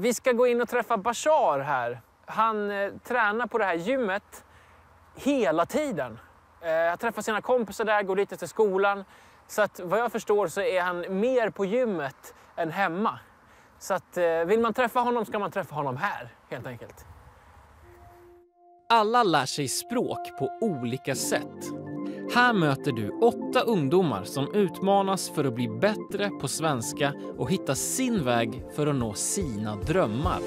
Vi ska gå in och träffa Bashar här. Han tränar på det här gymmet hela tiden. Jag träffar sina kompisar där, går dit efter skolan. Så att vad jag förstår så är han mer på gymmet än hemma. Så att vill man träffa honom ska man träffa honom här, helt enkelt. Alla lär sig språk på olika sätt. Här möter du 8 ungdomar som utmanas för att bli bättre på svenska och hitta sin väg för att nå sina drömmar.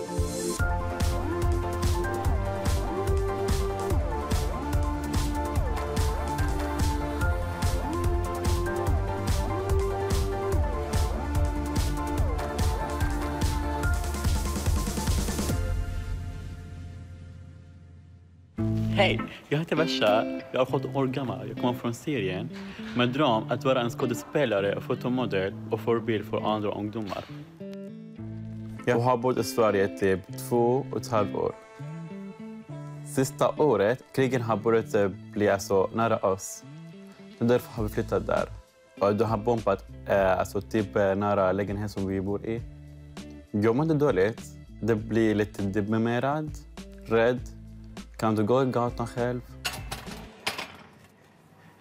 Hej, jag heter Bashar. Jag är 17 år gammal. Jag kommer från Syrien. Med dröm att vara en skådespelare, fotomodell och förebild för andra ungdomar. Jag har bott i Sverige typ 2,5 år. Sista året, krigen har börjat bli nära oss. Därför har vi flyttat där. Och de har bombat typ nära lägenheten som vi bor i. Jag mår inte dåligt. Det blir lite deprimerad, rädd. Kan du gå i gatan själv?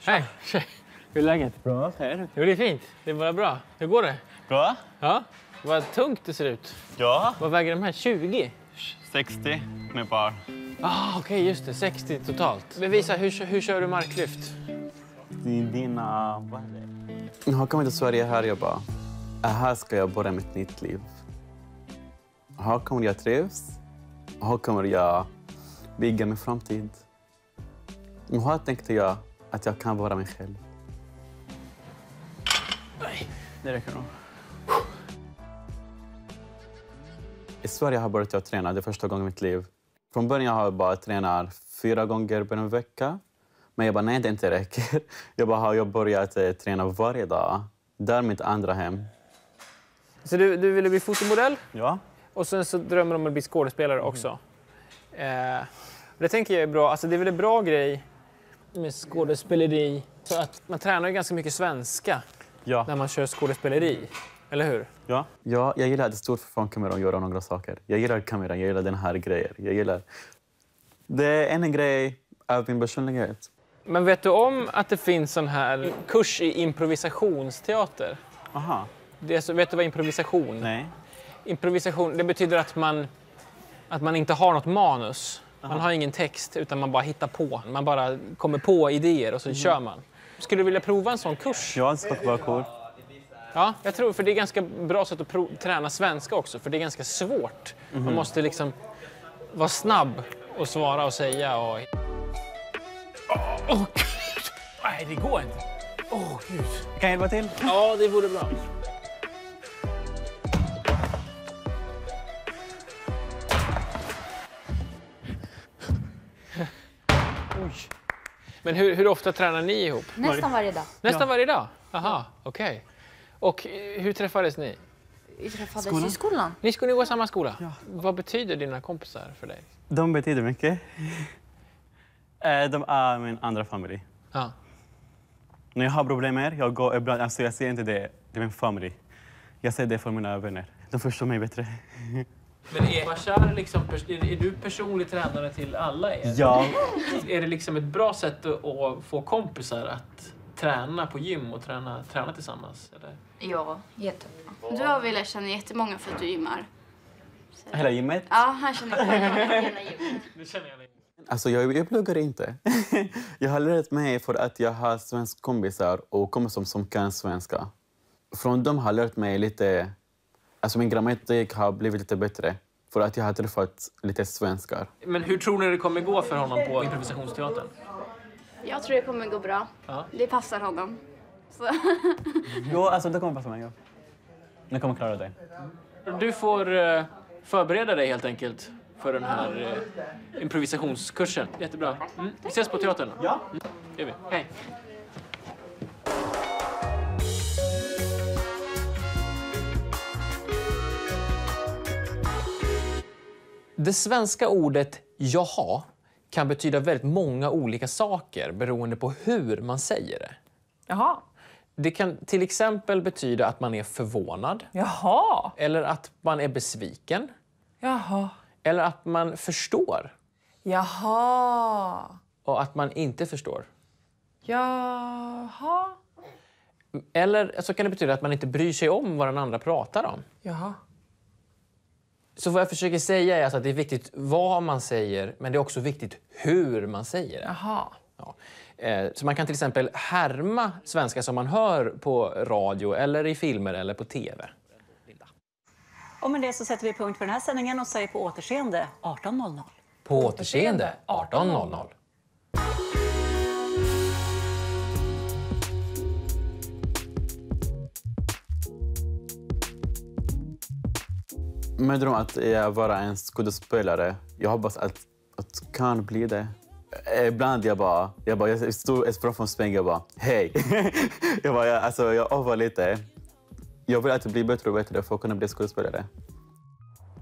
Hej, tjej. Hur är läget? Bra, här. Jo, det är fint. Det är bara bra. Hur går det? Bra? Ja. Vad tungt det ser ut. Ja. Vad väger de här? 20? 60 med par. Okej, just det. 60 totalt. Bevisa, hur kör du marklyft? Dina... Vad är det? Jag har kommit till Sverige här och jag bara... Här ska jag börja mitt nytt liv. Här kommer jag trivs. Här kommer jag bygga min framtid. Och här tänkte jag att jag kan vara mig själv. Nej, det räcker nog. I Sverige har jag börjat träna. Det är första gången i mitt liv. Från början har jag bara tränat 4 gånger per en vecka. Men jag bara, nej, det inte räcker. Jag har börjat träna varje dag. Det är mitt andra hem. Så du ville bli fotomodell? Ja. Och sen så drömmer du om att bli skådespelare också. Det tänker jag är bra. Alltså det är väl en bra grej med skådespeleri. Så att man tränar ju ganska mycket svenska när man kör skådespeleri. Eller hur? Ja, jag gillar att stå framför kameran och göra några saker. Jag gillar kameran, jag gillar den här grejen. Jag gillar... Det är en grej av min personlighet. Men vet du om att det finns sån här kurs i improvisationsteater? Aha. Vet du vad improvisation? Nej. Improvisation, det betyder att man inte har något manus. Man har ingen text utan man bara hittar på. Man bara kommer på idéer och så kör man. Skulle du vilja prova en sån kurs? Ja, det ska vara cool. Ja, jag tror för det är ganska bra sätt att träna svenska också. För det är ganska svårt. Man måste liksom vara snabb och svara och säga. Och... Gud! Nej, det går inte. Gud. Kan jag hjälpa till? Ja, det vore bra. Oj. Men hur ofta tränar ni ihop? Nästan varje dag. Nästan varje dag? Aha, okej. Och hur träffades ni? Vi träffades i skolan. Ni skulle gå i samma skola? Ja. Vad betyder dina kompisar för dig? De betyder mycket. De är min andra familj. Ja. När jag har problem med jag går ibland, alltså jag ser inte det är min familj. Jag ser det för mina vänner. De förstår mig bättre. Men är Bashar liksom, är du personlig tränare till alla er? Ja. Är det liksom ett bra sätt att få kompisar att träna på gym och träna tillsammans? Eller? Ja, jättebra. Du har väl lärt känna jättemånga för att du gymmar? Så. Hela gymmet? Ja, han känner hela gymmet. Det känner jag. Alltså jag pluggar inte. Jag har lärt mig för att jag har svenska kompisar och kompisar som kan svenska. Från dem har jag lärt mig lite... Alltså min grammatik har blivit lite bättre för att jag har träffat lite svenskar. Men hur tror ni det kommer gå för honom på improvisationsteatern? Jag tror det kommer gå bra. Ja. Det passar honom. Så. Jo, alltså det kommer passa mig. Ja. Jag kommer klara det. Du får förbereda dig helt enkelt för den här improvisationskursen. Jättebra. Vi ses på teatern. Ja. Det gör vi. Hej. Det svenska ordet jaha kan betyda väldigt många olika saker beroende på hur man säger det. Jaha. Det kan till exempel betyda att man är förvånad. Jaha. Eller att man är besviken. Jaha. Eller att man förstår Jaha. och att man inte förstår. Jaha. Eller så kan det betyda att man inte bryr sig om vad den andra pratar om. Jaha. Så vad jag försöker säga är alltså att det är viktigt vad man säger, men det är också viktigt hur man säger det. Jaha. Ja. Så man kan till exempel härma svenska som man hör på radio eller i filmer eller på tv. Och med det så sätter vi punkt för den här sändningen och säger på återseende 18:00. På återseende 18:00. Med dröm att jag vara en skådespelare. Jag hoppas att kan bli det. Ibland jag stod framför spegeln och bara hej. jag övar lite. Jag vill alltid bli bättre och bättre för att kunna bli skådespelare.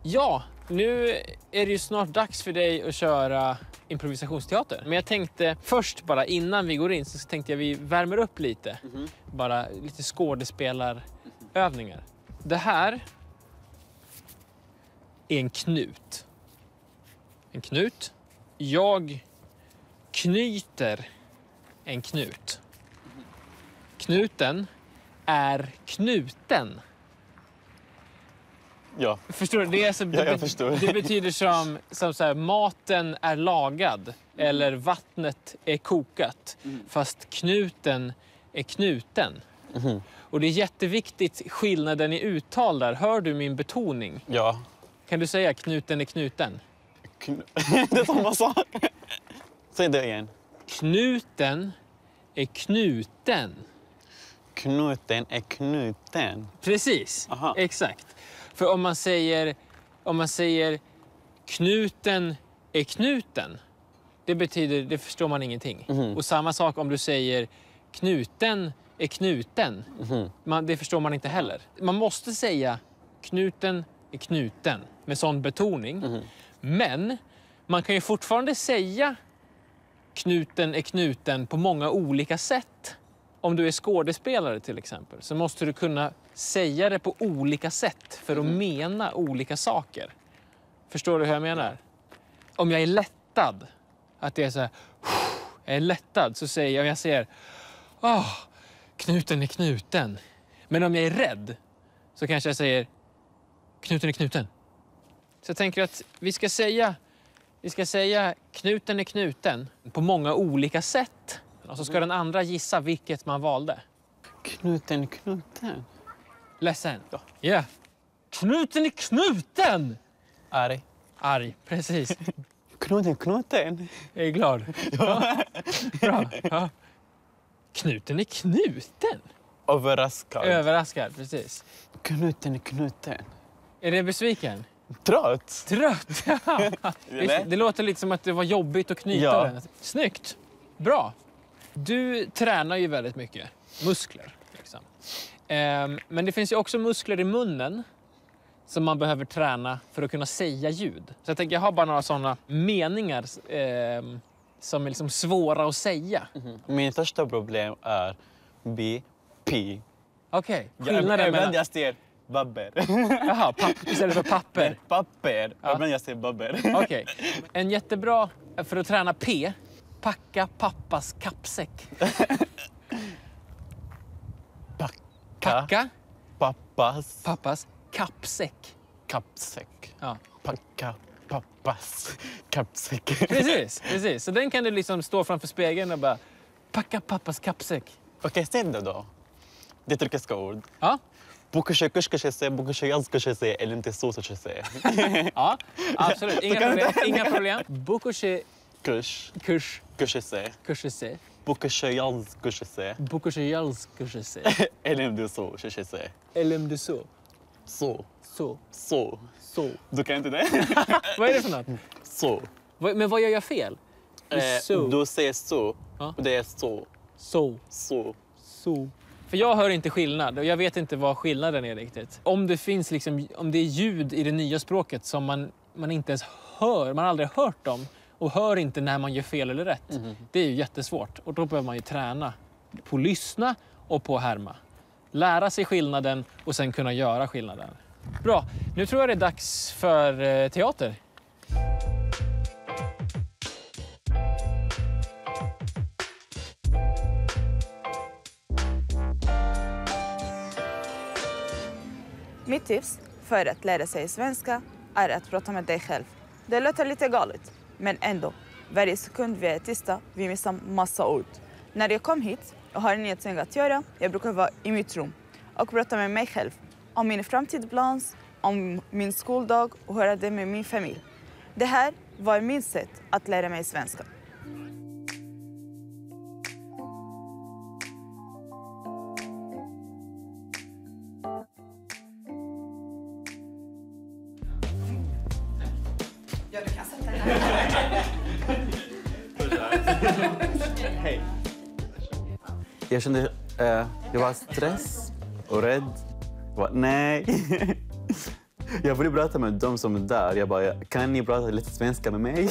Ja, nu är det ju snart dags för dig att köra improvisationsteater. Men jag tänkte först bara innan vi går in så tänkte jag vi värmer upp lite. Bara lite skådespelarövningar. Det här är en knut. En knut. Jag knyter en knut. Knuten är knuten. Ja. Förstår du? Det är så, jag förstår. Det betyder som så här, maten är lagad eller vattnet är kokat. Fast knuten är knuten. Och det är jätteviktigt skillnaden i uttal där. Hör du min betoning? Ja. Kan du säga knuten är knuten? Det är samma sak. Säg det igen. Knuten är knuten. Knuten är knuten. Precis, Aha. exakt. För om man säger knuten är knuten, det förstår man ingenting. Och samma sak om du säger knuten är knuten, det förstår man inte heller. Man måste säga knuten är knuten med sån betoning. Men man kan ju fortfarande säga knuten är knuten på många olika sätt. Om du är skådespelare till exempel så måste du kunna säga det på olika sätt för att mena olika saker. Förstår du hur jag menar? Om jag är lättad, att det är så här, jag är lättad, så säger jag säger knuten är knuten. Men om jag är rädd så kanske jag säger knuten är knuten. Så jag tänker att vi ska säga knuten är knuten på många olika sätt. Och så ska den andra gissa vilket man valde. Knuten. Ledsen? Ja. Yeah. Knuten är knuten! Arg, precis. Knuten. Jag är glad. Ja. Bra. Ja. Knuten är knuten. Överraskad, precis. Knuten. Är det besviken? Trött. Ja. Det låter lite som att det var jobbigt att knyta den. Snyggt. Bra. Du tränar ju väldigt mycket muskler. Liksom. Men det finns ju också muskler i munnen som man behöver träna för att kunna säga ljud. Så jag tänker, jag har bara några sådana meningar som är liksom svåra att säga. Min största problem är BP. Okej, skillnaden mellan... Jag säger babber. Jaha, istället för papper. Papper. Ja. Men jag säger babber. Okej. En jättebra för att träna P. Packa pappas kappsäck. Packa pappas kappsäck. Kappsäck. Ja. Packa pappas kappsäck. Precis. Så den kan du liksom stå framför spegeln och bara packa pappas kappsäck. Okej, säg det då. Det är turkiska ord. Ja. Bukuşe kuş köşesi, bukuşe yaz köşesi, elimde su köşesi. Ja, absolut. Inga problem. Bukuşe Kuş köşesi. köşesi. Bukuşe yaz köşesi. Bukuşe yaz köşesi. Elimde su köşesi. Elimde su. Så. Du kan inte det? Vad är det för något? Så. Men vad gör jag fel? Du säger så. Ja. Det är så. Så. För jag hör inte skillnad och jag vet inte vad skillnaden är riktigt. Om det finns liksom, om det är ljud i det nya språket som man inte ens hör, man har aldrig hört dem och hör inte när man gör fel eller rätt. Det är ju jättesvårt och då behöver man ju träna på att lyssna och på att härma. Lära sig skillnaden och sen kunna göra skillnaden. Bra. Nu tror jag det är dags för teater. Mitt tips för att lära sig svenska är att prata med dig själv. Det låter lite galet, men ändå. Varje sekund vi är tysta, vi missar massa ord. När jag kom hit och har ingenting att göra, jag brukar vara i mitt rum och prata med mig själv om min framtidsplaner, om min skoldag och höra det med min familj. Det här var min sätt att lära mig svenska. Ja, du kan sätta dig. Hej. Jag kände, jag var stress och rädd. Nej. Jag ville prata med dem som är där. Jag bara, kan ni prata lite svenska med mig?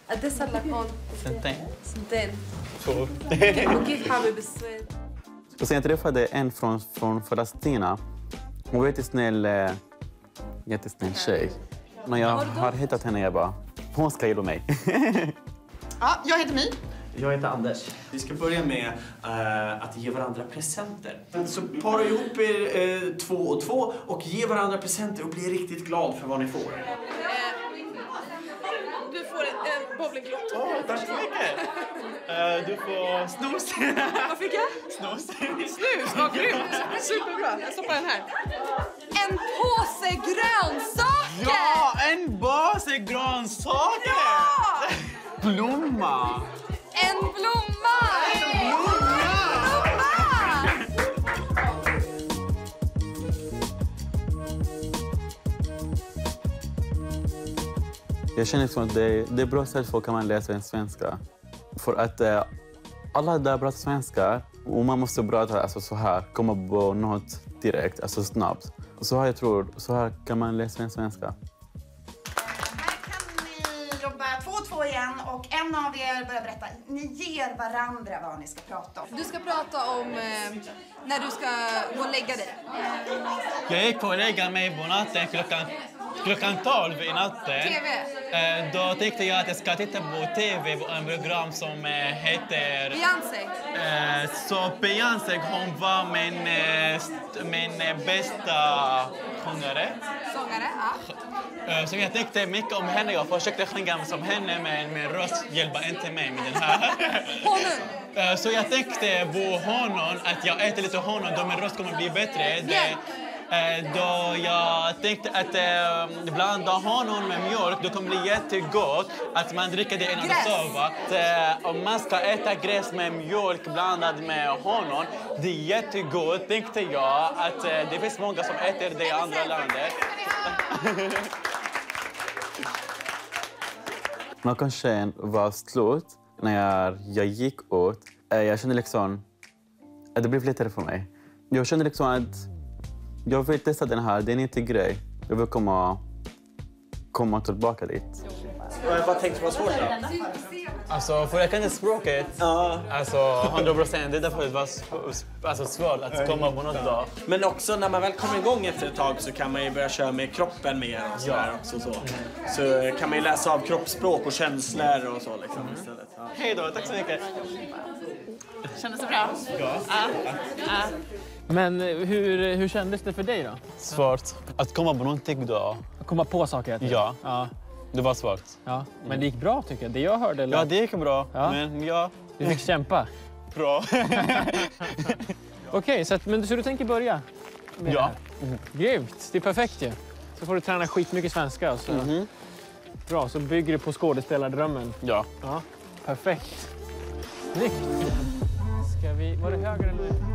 Adesso parla Sentén. سنتين Två. وكيف حابب السويد؟ Och sen jag träffade en från Palestina. Hon var jättesnäll tjej. När jag har hittat henne, jag bara, hon ska hjälpa mig. Ja, jag heter My. Jag heter Anders. Vi ska börja med att ge varandra presenter. Så para ihop er 2 och 2 och ge varandra presenter och bli riktigt glad för vad ni får. Du får en bowlinglott. Tack så mycket. Du får snus. Vad fick jag? Snus. Snus, vad grymt. Superbra. Jag stoppar den här. En påse grönsaker! Ja, en påse grönsaker! Ja! Blomma! En blomma! Jag känner liksom att det är bra sätt för att man läsa en svenska. För att alla där pratar svenska och man måste prata alltså, så här, komma på något direkt, alltså snabbt. Och så här, jag tror, så här kan man läsa en svenska. Här kan ni jobba 2 och 2 igen och en av er börjar berätta. Ni ger varandra vad ni ska prata om. Du ska prata om när du ska gå och lägga dig. Jag gick och lägga mig på natten klockan 12 i natten. TV? Då tänkte jag att jag ska titta på TV på en program som heter... Beyoncé? Så Beyoncé, hon var min bästa sjungare. Sångare, ja. Så jag tänkte mycket om henne. Jag försökte sjunga som henne, men min röst hjälper inte mig med den här. Honung? Så jag tänkte på honom, att jag äter lite honung då min röst kommer bli bättre. Då jag tänkte att blanda honung med mjölk, då kommer bli jättegott att man dricker det innan man sover. Om man ska äta gräs med mjölk blandad med honung, det är jättegott, tänkte jag. Att det finns många som äter det i andra länder. När kanske var slut, när jag gick ut, jag kände liksom att det blev lättare för mig. Jag kände liksom att jag vill testa den här, det är en ny grej. Jag vill komma tillbaka dit. Vad tänkte du var svårt då? Alltså, för jag kan inte språket. Alltså, 100%. Det är därför det var svårt att komma på något dag. Men också när man väl kommer igång efter ett tag så kan man ju börja köra med kroppen mer och sådär också så. Så kan man ju läsa av kroppsspråk och känslor och så liksom istället. Ja. Hej då, tack så mycket. Kändes det bra? Ja. Men hur kändes det för dig då? Svårt. Att komma på någonting då. Att komma på saker? Ja. Det var svårt. Ja. Men det gick bra tycker jag. Det jag hörde. Ja, det gick bra. Ja. Men ja. Du fick kämpa. Bra. Okej, så du tänker börja? Ja. Grymt, det är perfekt ju. Så får du träna skitmycket svenska. Och så. Bra, så bygger du på skådespelardrömmen. Ja. Perfekt. Snyggt. Var det höger eller?